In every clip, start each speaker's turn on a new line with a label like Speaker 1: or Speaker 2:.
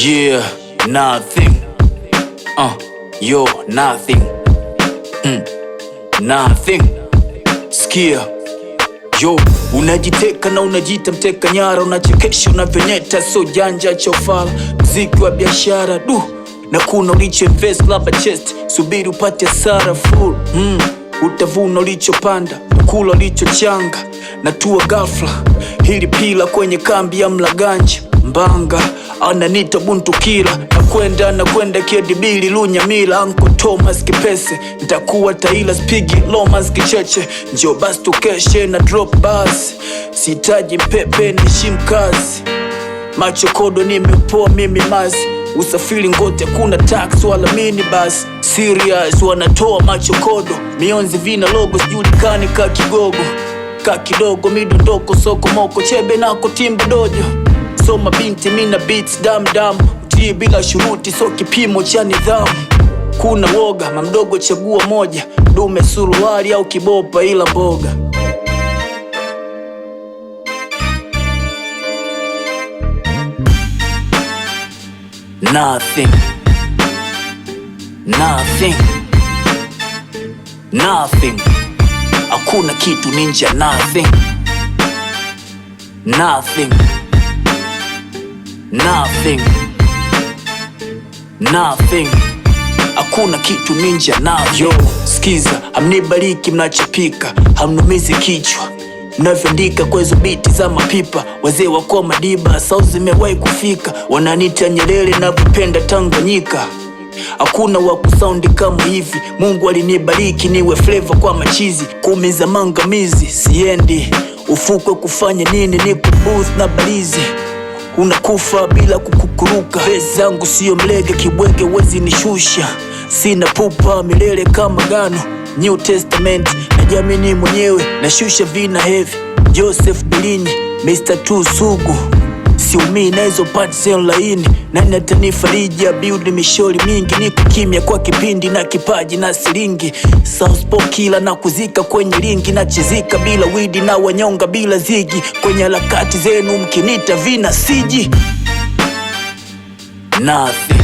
Speaker 1: Yeah, nothing. Yo, nothing. Nothing. Skia. Yo, unajiteka na unajita mteka nyara, unachekesha unavyonyeta, so janja chofala, mziki wa biashara na kuna ulicho invest labda chest, subiri upate hasara full. Utavuna ulichopanda, kula ulichochanga, na tua ghafla hili pila kwenye kambi ya mlaganja mbanga. Ananita buntukila na kwenda kiedibili lunyamila. Uncle Thomas kipese nitakuwa taila spigi lomas kicheche. Njoo basi tukeshe na drop bars, sitaji mpepe nishim kazi. Macho kodo nimepoa mimi mazi, usafiri ngote kuna tax wala minibus. Serious wanatoa macho kodo, mionzi vina logo sijulikani ka kigogo. Ka kidogo midondoko soko moko chebe nako timbu dojo. Soma binti mina beats dam utii bila shuruti, so kipimo cha nidhamu. Kuna woga mamdogo chagua moja, dume suruali au kibopa ila mboga. Nothing. Nothing. Nothing. Hakuna kitu ninja. Nothing. Nothing. Nothing. Nothing. Hakuna kitu ninja. Nothing. Yo, skiza, hamnibariki mnachopika, hamnumizi kichwa mnavyandika kwa hizo biti za mapipa. Wazee wako madiba, sauti zimewahi kufika, wananita Nyerere na vipenda Tanganyika. Hakuna wakusaundi kama hivi, Mungu alinibariki niwe flavor kwa machizi. Kumiza mangamizi, siendi ufukwe kufanya nini, niko booth na balizi. Unakufa bila kukukuruka, pesa zangu sio mlege kibwege wezi nishusha. Sina pupa milele kama gano, New Testament najamini mwenyewe, nashusha vina heavy. Joseph Bilinyi, Mr. Tu Sugu, siumii na hizo parts laini. Nani atanifariji ya build mishori mingi, niko kimya kwa kipindi na kipaji na silingi. Southpaw kila na kuzika kwenye ringi, na chizika bila widi na wanyonga bila zigi. Kwenye harakati zenu mkinita vina siji. Nothing.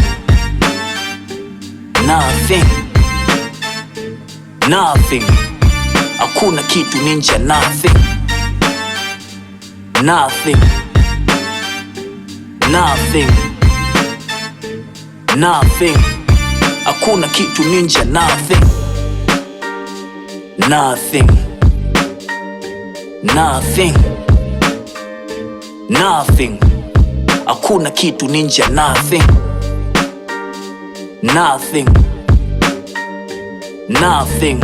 Speaker 1: Nothing. Nothing. Hakuna kitu ninja. Nothing. Nothing. Nothing. Nothing. Hakuna kitu ninja. Nothing. Nothing. Nothing. Nothing. Hakuna kitu ninja. Nothing. Nothing. Nothing.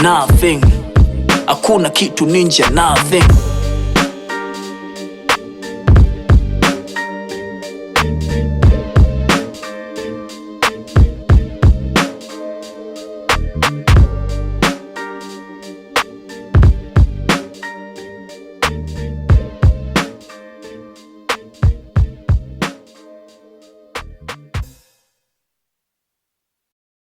Speaker 1: Nothing. Hakuna kitu ninja. Nothing.